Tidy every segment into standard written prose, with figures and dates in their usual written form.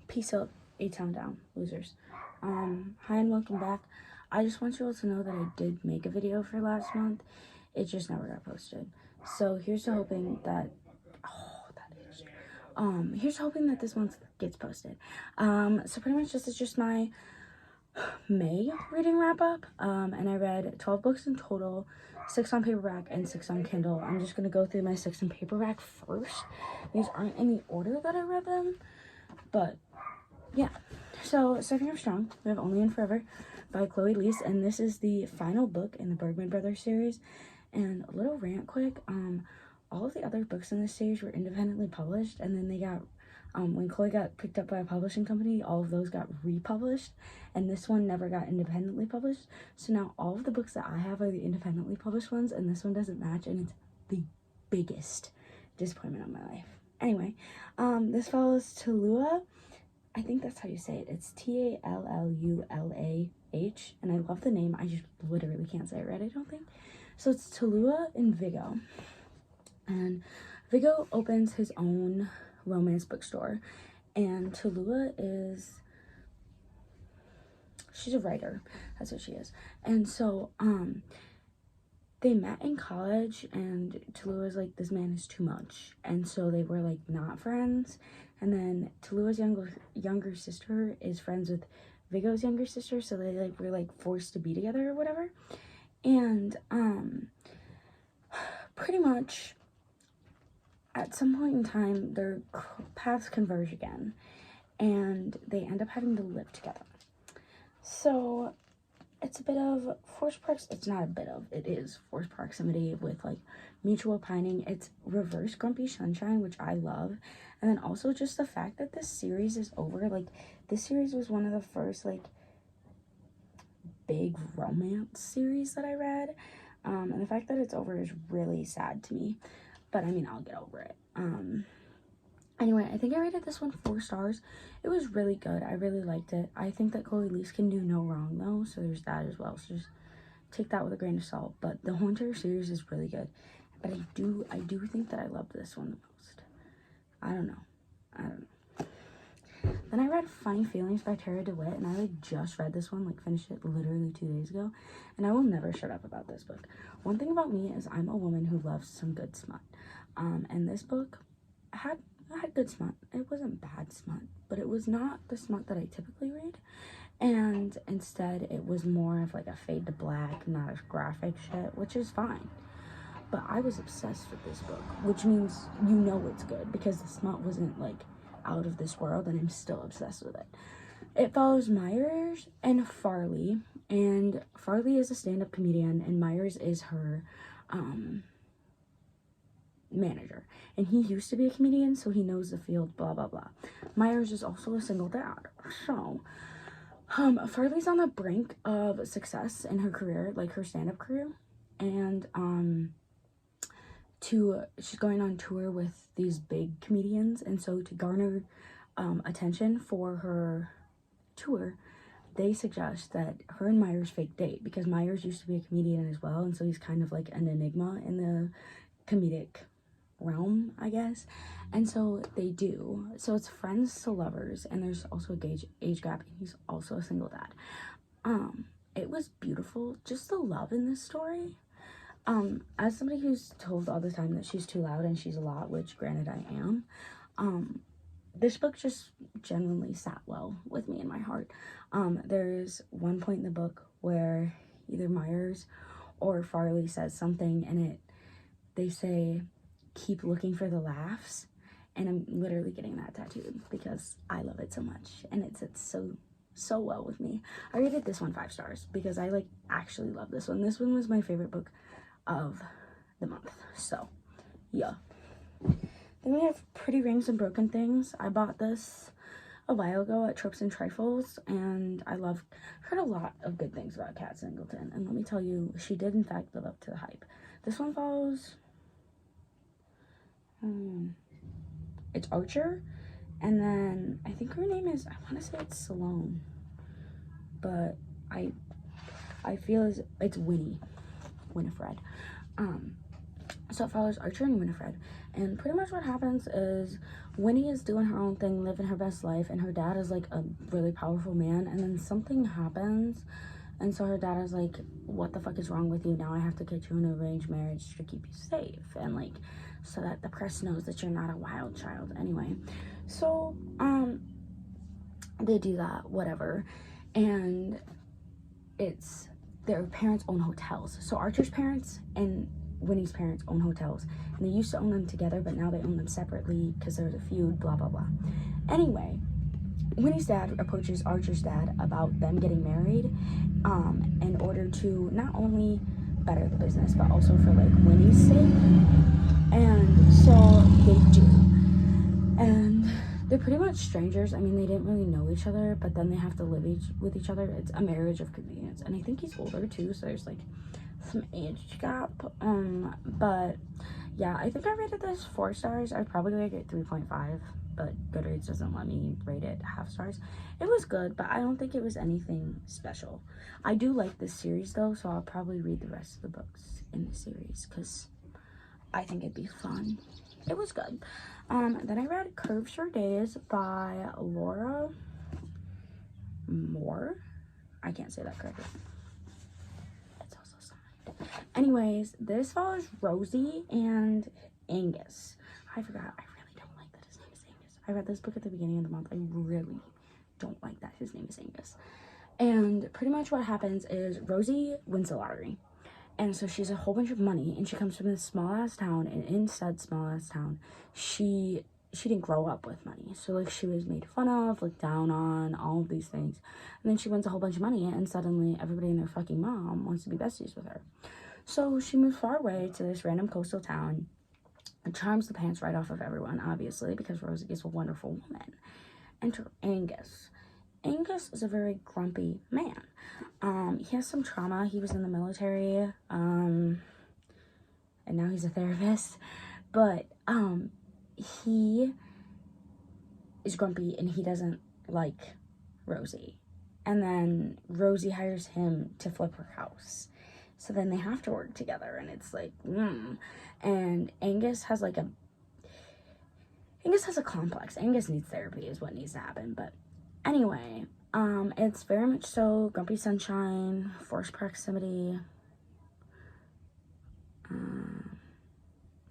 Peace up, 8 Town Down, losers. Hi and welcome back. I just want you all to know that I did make a video for last month. It just never got posted. So here's to hoping that, here's hoping that this month gets posted. So pretty much this is just my May reading wrap up. And I read 12 books in total, 6 on paperback and 6 on Kindle. I'm just gonna go through my 6 in paperback first. These aren't in the order that I read them, but yeah. So starting off strong, we have Only and Forever by Chloe Leese, and this is the final book in the Bergman Brothers series. And a little rant quick, all of the other books in this series were independently published, and then they got when Chloe got picked up by a publishing company, all of those got republished, and this one never got independently published. So now all of the books that I have are the independently published ones, and this one doesn't match, and it's the biggest disappointment of my life. Anyway, this follows Tallulah. I think that's how you say it. It's Tallulah, and I love the name. I just literally can't say it right, I don't think. So it's Tallulah and Viggo. And Viggo opens his own romance bookstore, and Tallulah she's a writer. That's what she is. And so, they met in college, and Tallulah was like, this man is too much. And so they were like not friends. And then Tallulah's younger sister is friends with Viggo's younger sister, so they like were like forced to be together or whatever. And pretty much at some point in time their paths converge again, and they end up having to live together. So it's a bit of forced proximity. It's not a bit of, it is forced proximity with like mutual pining. It's reverse Grumpy Sunshine, which I love. And then also just the fact that this series is over. Like, this series was one of the first like big romance series that I read. And the fact that it's over is really sad to me. But I mean, I'll get over it. Anyway, I think I rated this one 4 stars. It was really good. I really liked it. I think that Chloe Leese can do no wrong, though, so there's that as well. So just take that with a grain of salt. But the whole entire series is really good. But I do think that I loved this one the most. I don't know. Then I read Funny Feelings by Tara DeWitt, and I like just read this one, like finished it literally 2 days ago. And I will never shut up about this book. One thing about me is I'm a woman who loves some good smut. And this book had good smut. It wasn't bad smut, but it was not the smut that I typically read. And instead, it was more of like a fade to black, not as graphic shit, which is fine. But I was obsessed with this book, which means you know it's good, because the smut wasn't like out of this world, and I'm still obsessed with it. It follows Myers and Farley, and Farley is a stand-up comedian, and Myers is her manager, and he used to be a comedian, so he knows the field, blah blah blah. Myers is also a single dad, so Farley's on the brink of success in her career, like her stand-up career, and she's going on tour with these big comedians, and so to garner attention for her tour, they suggest that her and Myers fake date, because Myers used to be a comedian as well, and so he's kind of like an enigma in the comedic realm, I guess. And so they do. So it's friends to lovers, and there's also a age gap, and he's also a single dad. It was beautiful, just the love in this story. As somebody who's told all the time that she's too loud and she's a lot, which granted I am, this book just genuinely sat well with me in my heart. There's one point in the book where either Myers or Farley says something, and they say, keep looking for the laughs, and I'm literally getting that tattooed because I love it so much, and it sits so well with me. I rated this one 5 stars because I like actually love this one. This one was my favorite book of the month, so yeah. Then we have Pretty Rings and Broken Things. I bought this a while ago at Tropes and Trifles, and I heard a lot of good things about Kat Singleton, and let me tell you, she did in fact live up to the hype. This one follows it's Archer, and then I think her name is, I want to say it's Salome, but I feel it's Winifred. So it follows Archer and Winifred, And pretty much what happens is Winnie is doing her own thing, living her best life, and her dad is like a really powerful man, and then something happens, and so her dad is like, what the fuck is wrong with you? Now I have to get you an arranged marriage to keep you safe, and like, so that the press knows that you're not a wild child. Anyway, so they do that, whatever, and it's their parents own hotels. So Archer's parents and Winnie's parents own hotels, and they used to own them together, but now they own them separately because there's a feud, blah blah blah. Anyway, Winnie's dad approaches Archer's dad about them getting married, in order to not only better the business, but also for like Winnie's sake. And so they do, and they're pretty much strangers. I mean, they didn't really know each other, but then they have to live with each other. It's a marriage of convenience, and I think he's older too, so there's like some age gap. But yeah, I think I rated this 4 stars. I'd probably rate it 3.5, but Goodreads doesn't let me rate it half stars. It was good, but I don't think it was anything special. I do like this series though, so I'll probably read the rest of the books in the series because I think it'd be fun. It was good. Then I read Curves for Days by Laura Moore. I can't say that correctly. It's also signed. Anyways, this follows Rosie and Angus. I forgot. I really don't like that his name is Angus. I read this book at the beginning of the month. I really don't like that his name is Angus. And pretty much what happens is Rosie wins the lottery. And so she has a whole bunch of money, and she comes from this small-ass town, and in said small-ass town, she didn't grow up with money. So, like, she was made fun of, looked down on, all of these things. And then she wins a whole bunch of money, and suddenly everybody and their fucking mom wants to be besties with her. So she moves far away to this random coastal town and charms the pants right off of everyone, obviously, because Rosie is a wonderful woman. Enter Angus. Angus is a very grumpy man. He has some trauma. He was in the military, and now he's a therapist. But he is grumpy, and he doesn't like Rosie. And then Rosie hires him to flip her house. So then they have to work together, and it's like, And Angus has a complex. Angus needs therapy is what needs to happen, but anyway, it's very much so grumpy sunshine, forced proximity,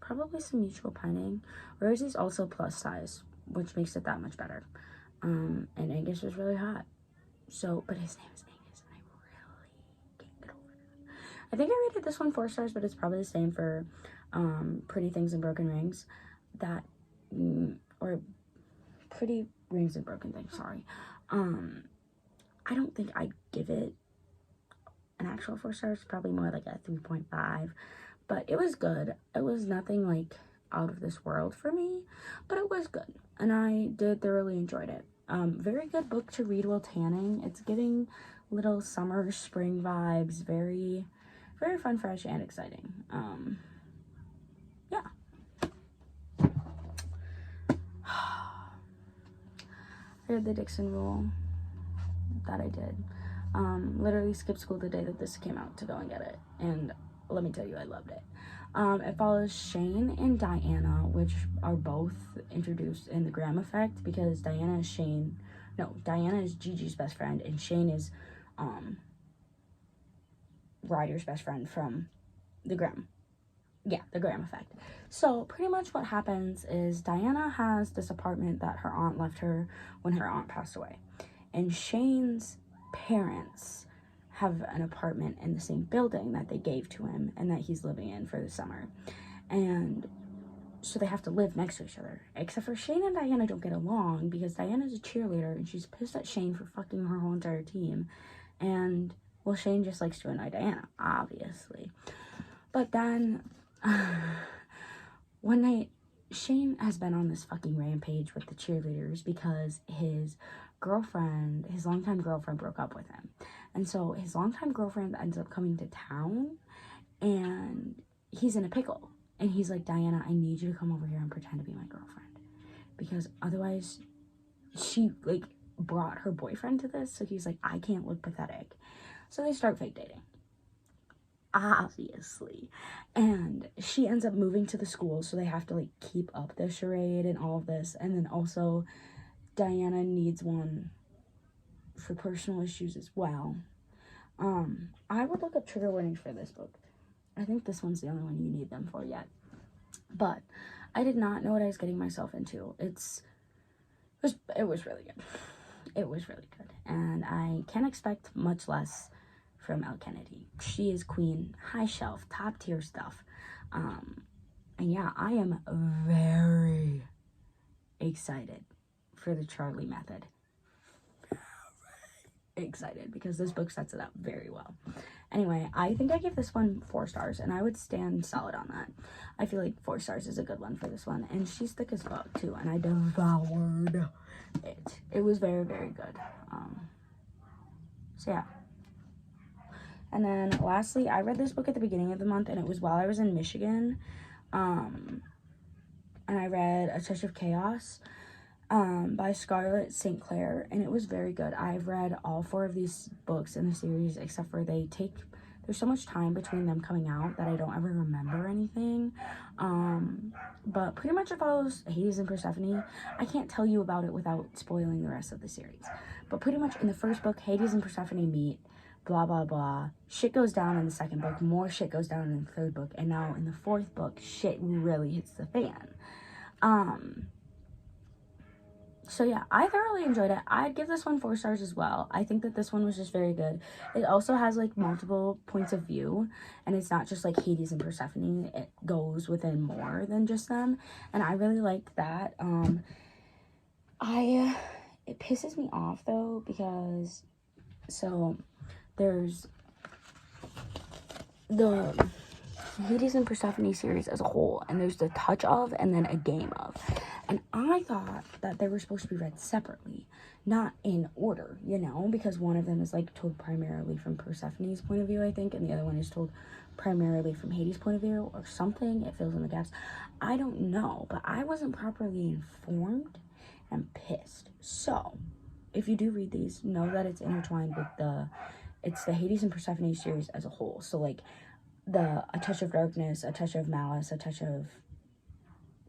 probably some mutual pining. Rosie's also plus size, which makes it that much better. And Angus was really hot. So, but his name is Angus, and I really can't get over that. I think I rated this one 4 stars, but it's probably the same for Pretty Things and Broken Rings. Or Pretty Rings and Broken Things, sorry. I don't think I'd give it an actual 4 stars, probably more like a 3.5, but it was good. It was nothing like out of this world for me, but it was good, and I did thoroughly enjoyed it. Very good book to read while tanning. It's giving little summer, spring vibes, very, very fun, fresh, and exciting. Yeah. I read The Dixon Rule. That I did. Literally skipped school the day that this came out to go and get it, and let me tell you, I loved it. It follows Shane and Diana, which are both introduced in the Graham Effect, because Diana is Gigi's best friend, and Shane is Ryder's best friend from the Graham Effect. So pretty much what happens is Diana has this apartment that her aunt left her when her aunt passed away, and Shane's parents have an apartment in the same building that they gave to him and that he's living in for the summer. And so they have to live next to each other, except for Shane and Diana don't get along because Diana's a cheerleader and she's pissed at Shane for fucking her whole entire team. And well, Shane just likes to annoy Diana, obviously. But then one night, Shane has been on this fucking rampage with the cheerleaders because his longtime girlfriend broke up with him. And so his longtime girlfriend ends up coming to town, and he's in a pickle. And he's like, Diana, I need you to come over here and pretend to be my girlfriend, because otherwise she brought her boyfriend to this. So he's like, I can't look pathetic. So they start fake dating. obviously. And she ends up moving to the school, so they have to like keep up the charade and all of this. And then also Diana needs one for personal issues as well. I would look up trigger warnings for this book. I think this one's the only one you need them for yet. But I did not know what I was getting myself into. It was really good. It was really good. And I can't expect much less from Elle Kennedy. She is queen, high shelf, top tier stuff. And yeah, I am very excited for the Charlie Method. Excited because this book sets it up very well. Anyway, I think I gave this one 4 stars, and I would stand solid on that. I feel like 4 stars is a good one for this one, and she's thick as fuck too, and I devoured it. It was very, very good. So yeah. And then lastly, I read this book at the beginning of the month, and it was while I was in Michigan. And I read A Touch of Chaos by Scarlett St. Clair, and it was very good. I've read all 4 of these books in the series, except for there's so much time between them coming out that I don't ever remember anything. But pretty much it follows Hades and Persephone. I can't tell you about it without spoiling the rest of the series. But pretty much in the first book, Hades and Persephone meet, blah, blah, blah. Shit goes down in the second book. More shit goes down in the third book. And now in the fourth book, shit really hits the fan. So yeah, I thoroughly enjoyed it. I'd give this one 4 stars as well. I think that this one was just very good. It also has like multiple points of view, and it's not just like Hades and Persephone. It goes within more than just them, and I really liked that. It pisses me off though, because so there's the Hades and Persephone series as a whole, and there's the touch of and then a game of. And I thought that they were supposed to be read separately, not in order, you know, because one of them is like told primarily from Persephone's point of view, I think, and the other one is told primarily from Hades' point of view or something. It fills in the gaps. I don't know, but I wasn't properly informed and pissed. So if you do read these, know that it's intertwined with the Hades and Persephone series as a whole. So like A Touch of Darkness, A Touch of Malice, A Touch of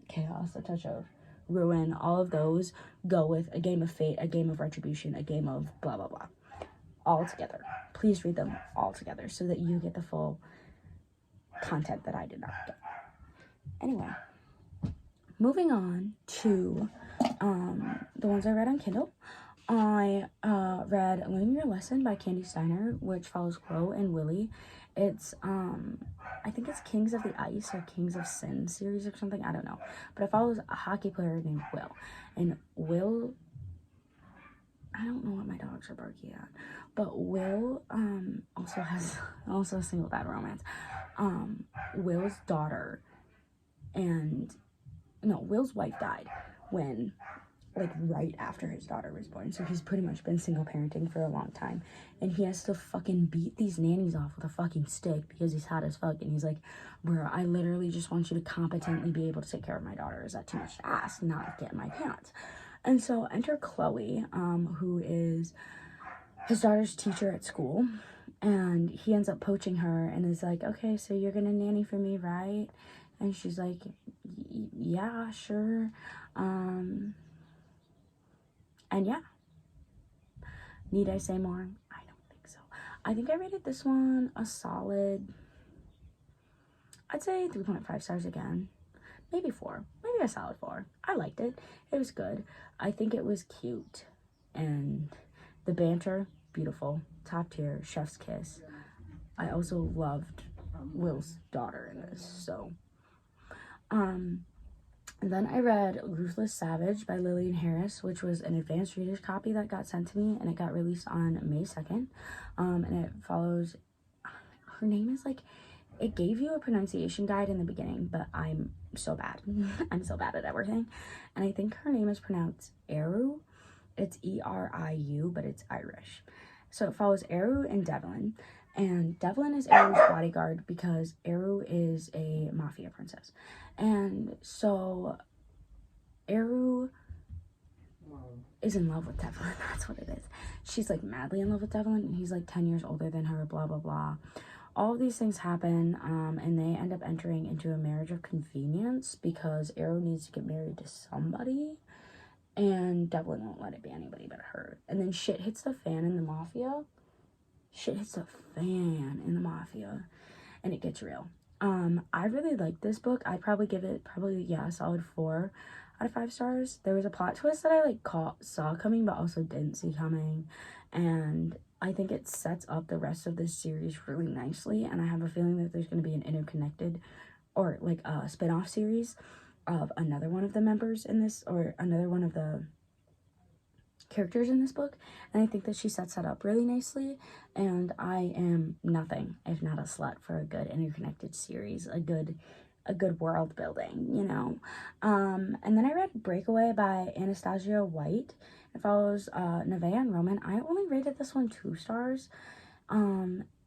Chaos, A Touch of Ruin, all of those go with A Game of Fate, A Game of Retribution, A Game of blah, blah, blah. All together. Please read them all together so that you get the full content that I did not get. Anyway, moving on to the ones I read on Kindle. I read Learn Your Lesson by Candy Steiner, which follows Chloe and Willie. It's, I think it's Kings of the Ice or Kings of Sin series or something. I don't know. But it follows a hockey player named Will. And Will, I don't know what my dogs are barking at. But Will, also a single dad romance. Will's daughter Will's wife died when, like, right after his daughter was born. So he's pretty much been single parenting for a long time. And he has to fucking beat these nannies off with a fucking stick because he's hot as fuck. And he's like, bro, I literally just want you to competently be able to take care of my daughter. Is that too much to ask? Not get in my pants. And so enter Chloe, who is his daughter's teacher at school. And he ends up poaching her and is like, okay, so you're gonna nanny for me, right? And she's like, yeah, sure. And yeah. Need I say more? I don't think so. I think I rated this one a solid, I'd say 3.5 stars again. Maybe 4. Maybe a solid 4. I liked it. It was good. I think it was cute. And the banter, beautiful. Top tier. Chef's kiss. I also loved Will's daughter in this. So, and then I read Ruthless Savage by Lillian Harris, which was an advanced reader's copy that got sent to me, and it got released on May 2nd. And it follows, her name is like, it gave you a pronunciation guide in the beginning, but I'm so bad. I'm so bad at everything. And I think her name is pronounced Eru. It's E-R-I-U, but it's Irish. So it follows Eru and Devlin. And Devlin is Eru's bodyguard because Eru is a mafia princess. And so Eru is in love with Devlin. That's what it is. She's like madly in love with Devlin, and he's like 10 years older than her, blah, blah, blah. all of these things happen, and they end up entering into a marriage of convenience because Arrow needs to get married to somebody, and Devlin won't let it be anybody but her. And then shit hits the fan in the Mafia. And it gets real. I really like this book. I'd probably give it a solid 4 out of 5 stars. There was a plot twist that I saw coming but also didn't see coming, and I think it sets up the rest of this series really nicely, and I have a feeling that there's going to be an interconnected or like a spin-off series of another one of the members in this, or another one of the characters in this book, and I think that she sets that up really nicely, and I am nothing if not a slut for a good interconnected series, a good world building, you know. And then I read Breakaway by Anastasia White. It follows Nevaeh and Roman. I only rated this one 2 stars.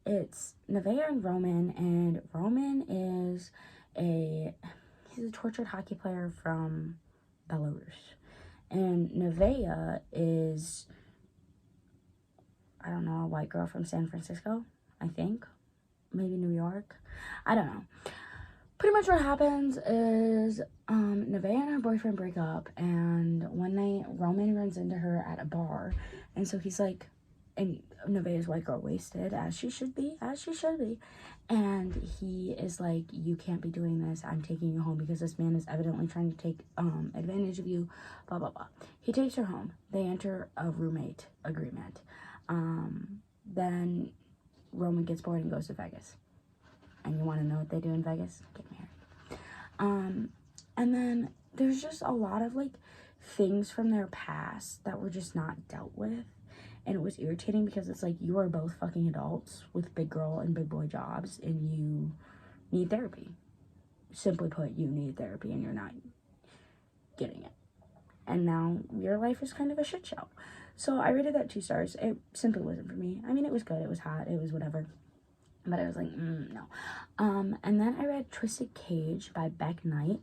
It's Nevaeh and Roman is he's a tortured hockey player from Belarus. And Nevaeh is, I don't know, a white girl from San Francisco, I think. Maybe New York. I don't know. Pretty much what happens is Nevaeh and her boyfriend break up, and one night Roman runs into her at a bar, and so he's like, and Nevaeh's white girl wasted, as she should be, and he is like, you can't be doing this, I'm taking you home because this man is evidently trying to take advantage of you, blah blah blah. He takes her home. They enter a roommate agreement. Then Roman gets bored and goes to Vegas. And you want to know what they do in Vegas? Get married. And then there's just a lot of like things from their past that were just not dealt with, and it was irritating because it's like, you are both fucking adults with big girl and big boy jobs, and you need therapy. Simply put, you need therapy and you're not getting it, and now your life is kind of a shit show. So I rated that 2 stars. It simply wasn't for me. I mean, it was good, it was hot, it was whatever, but I was like, no. And then I read Twisted Cage by Beck Knight.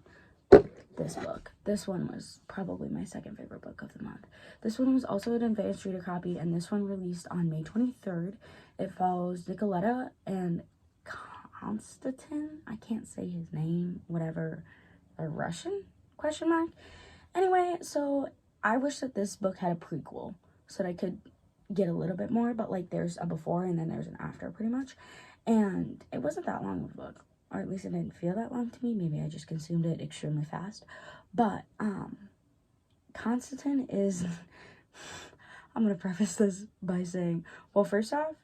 This one was probably my second favorite book of the month. This one was also an advanced reader copy, and this one released on May 23rd. It follows Nicoletta and Konstantin. I can't say his name, whatever, a Russian, question mark. Anyway, so I wish that this book had a prequel so that I could get a little bit more, but like there's a before and then there's an after pretty much, and it wasn't that long of a book, or at least it didn't feel that long to me. Maybe I just consumed it extremely fast. But Konstantin is I'm gonna preface this by saying, well, first off,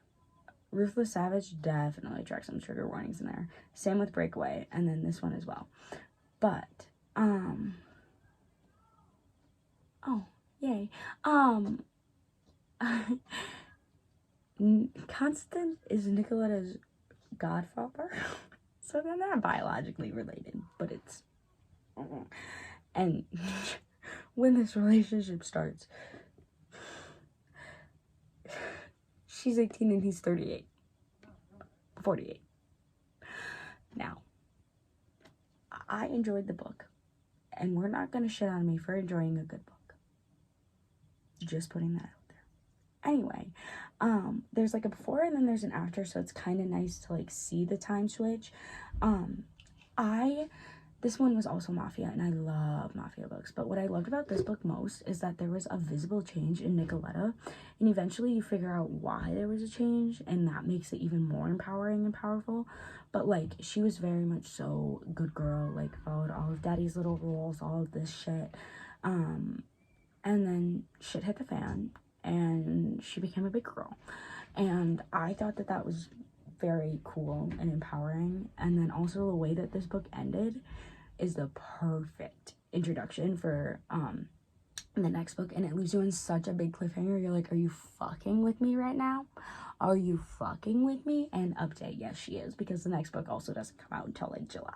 Ruthless Savage definitely tracks some trigger warnings in there. Same with Breakaway, and then this one as well. But oh yay, Constant is Nicoletta's godfather. So they're not biologically related, but it's... And when this relationship starts, she's 18 and he's 48. 48. Now, I enjoyed the book, and we're not going to shit on me for enjoying a good book. Just putting that out there. Anyway, there's like a before and then there's an after, so it's kind of nice to like see the time switch. This one was also Mafia, and I love Mafia books, but what I loved about this book most is that there was a visible change in Nicoletta, and eventually you figure out why there was a change, and that makes it even more empowering and powerful. But like, she was very much so good girl, like followed all of daddy's little rules, all of this shit, and then shit hit the fan and she became a big girl, and I thought that that was very cool and empowering. And then also the way that this book ended is the perfect introduction for the next book, and it leaves you in such a big cliffhanger. You're like, are you fucking with me right now? Are you fucking with me? And update, yes, she is, because the next book also doesn't come out until like July.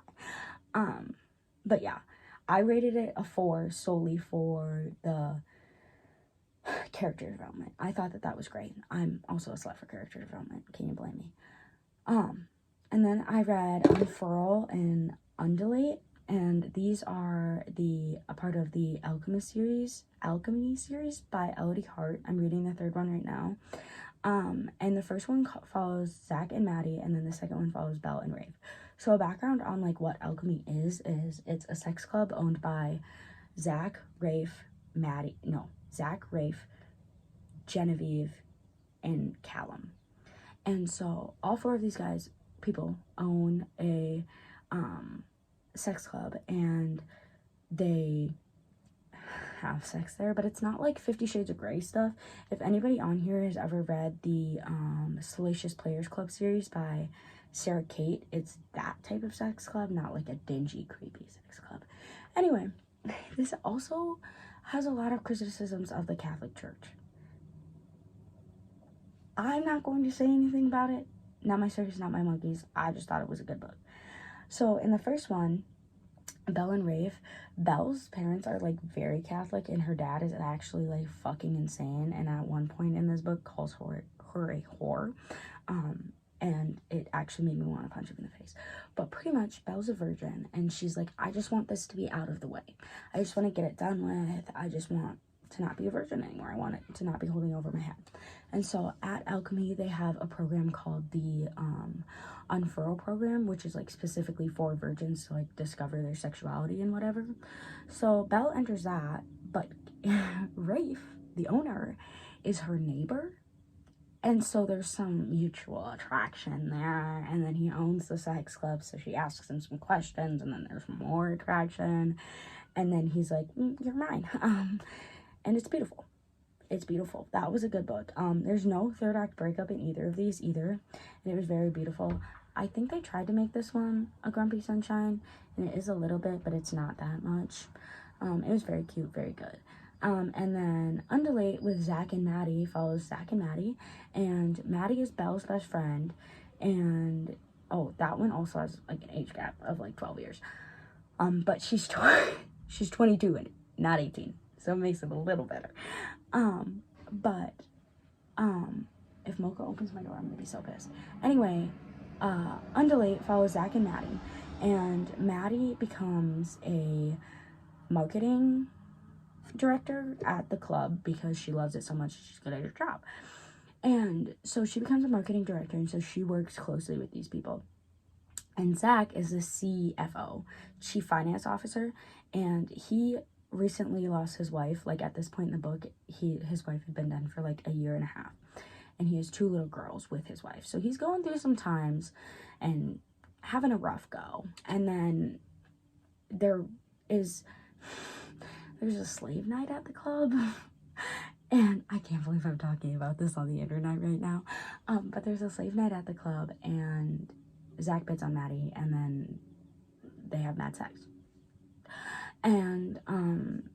But yeah, I rated it a 4 solely for the character development. I thought that that was great. I'm also a slut for character development. Can you blame me? And then I read Unfurl and Undulate. And these are a part of the Alchemy series by Elodie Hart. I'm reading the third one right now. And the first one follows Zach and Maddie, and then the second one follows Belle and Rafe. So a background on like what Alchemy is it's a sex club owned by Zach, Rafe, Genevieve, and Callum. And so all four of these people own a sex club, and they have sex there, but it's not like 50 Shades of Grey stuff. If anybody on here has ever read the Salacious Players Club series by Sarah Kate, it's that type of sex club, not like a dingy, creepy sex club. Anyway, this also has a lot of criticisms of the Catholic Church. I'm not going to say anything about it. Not my circus, not my monkeys. I just thought it was a good book. So in the first one, Belle and Rafe, Belle's parents are like very Catholic, and her dad is actually like fucking insane, and at one point in this book calls her a whore, and it actually made me want to punch him in the face. But pretty much Belle's a virgin, and she's like, I just want this to be out of the way. I just want to get it done with. I just want to not be a virgin anymore. I want it to not be holding over my head. And so at Alchemy, they have a program called the Unfurl program, which is like specifically for virgins to like discover their sexuality and whatever. So Belle enters that, but Rafe, the owner, is her neighbor. And so there's some mutual attraction there, and then he owns the sex club, so she asks him some questions, and then there's more attraction, and then he's like, you're mine. And it's beautiful. It's beautiful. That was a good book. There's no third act breakup in either of these either, and it was very beautiful. I think they tried to make this one a Grumpy Sunshine, and it is a little bit, but it's not that much. It was very cute, very good. And then Undulate with Zach and Maddie follows Zach and Maddie, and Maddie is Belle's best friend, and that one also has like an age gap of like 12 years. But she's 22 and not 18, so it makes it a little better. If Mocha opens my door, I'm gonna be so pissed. Anyway, Undulate follows Zach and Maddie, and Maddie becomes a marketing director at the club because she loves it so much. She's good at her job, and so she becomes a marketing director, and so she works closely with these people. And Zach is the CFO, Chief Finance Officer, and he recently lost his wife. Like at this point in the book, his wife had been dead for like a year and a half, and he has 2 little girls with his wife, so he's going through some times and having a rough go. And then there's a slave night at the club. And I can't believe I'm talking about this on the internet right now. But there's a slave night at the club, and Zach bids on Maddie, and then they have mad sex. And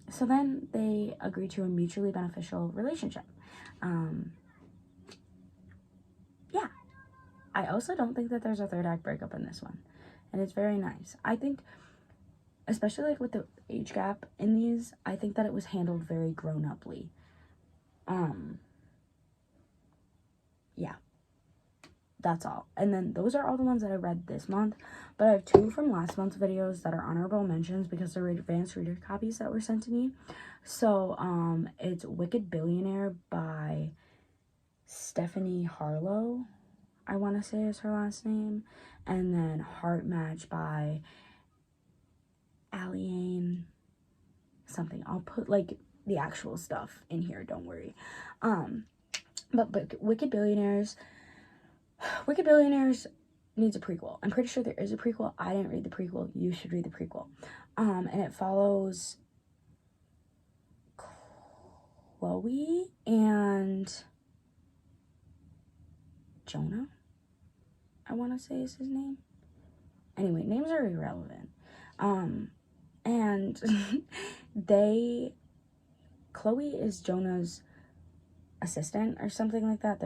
so then they agree to a mutually beneficial relationship. Yeah. I also don't think that there's a third act breakup in this one. And it's very nice. I think, especially like with the age gap in these, I think that it was handled very grown-uply. Yeah. That's all. And then those are all the ones that I read this month. But I have 2 from last month's videos that are honorable mentions because they're advanced reader copies that were sent to me. So, it's Wicked Billionaire by Stephanie Harlow, I want to say is her last name. And then Heart Match by Aliane something. I'll put like the actual stuff in here, don't worry. But Wicked Billionaires needs a prequel. I'm pretty sure there is a prequel. I didn't read the prequel. You should read the prequel. And it follows Chloe and Jonah, I want to say is his name. Anyway, names are irrelevant. And Chloe is Jonah's assistant or something like that.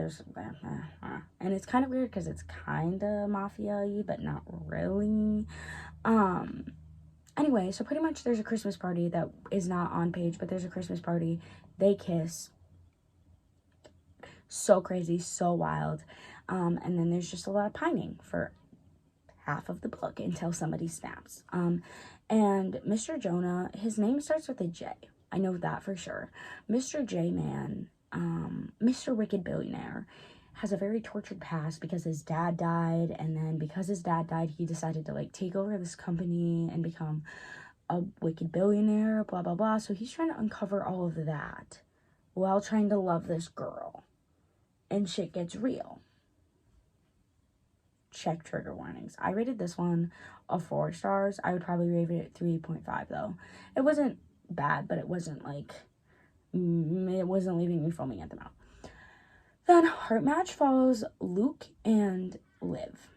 And it's kind of weird because it's kind of mafia-y, but not really. Anyway, so pretty much there's a Christmas party that is not on page, but there's a Christmas party. They kiss. So crazy, so wild. And then there's just a lot of pining for half of the book until somebody snaps. And Mr. Jonah, his name starts with a J. I know that for sure. Mr. J Man, Mr. Wicked Billionaire, has a very tortured past because his dad died, and then because his dad died, he decided to like take over this company and become a wicked billionaire, blah blah blah. So he's trying to uncover all of that while trying to love this girl. And shit gets real. Check trigger warnings. I rated this one a 4 stars. I would probably rate it 3.5 though. It wasn't bad, but it wasn't like, it wasn't leaving me foaming at the mouth. Then Heart Match follows Luke and Liv.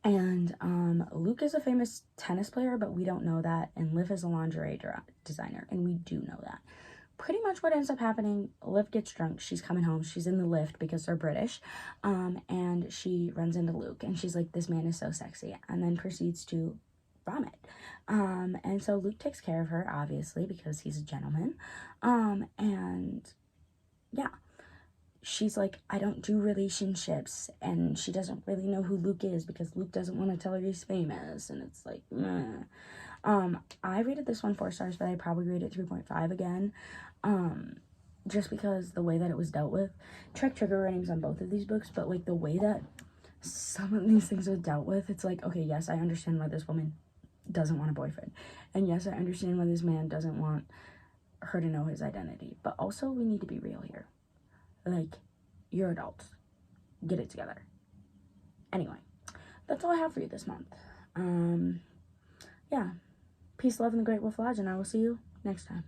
And Luke is a famous tennis player, but we don't know that. And Liv is a lingerie designer, and we do know that. Pretty much what ends up happening, Liv gets drunk. She's coming home. She's in the lift because they're British. And she runs into Luke, and she's like, this man is so sexy. And then proceeds to vomit. And so Luke takes care of her, obviously, because he's a gentleman. And yeah. She's like, I don't do relationships, and she doesn't really know who Luke is because Luke doesn't want to tell her he's famous, and it's like, meh. I rated this one 4 stars, but I probably rate it 3.5 again, just because the way that it was dealt with. Check trigger ratings on both of these books, but like the way that some of these things are dealt with, it's like, okay, yes, I understand why this woman doesn't want a boyfriend, and yes, I understand why this man doesn't want her to know his identity, but also we need to be real here. Like, you're adults. Get it together. Anyway, that's all I have for you this month. Yeah. Peace, love, and the Great Wolf Lodge, and I will see you next time.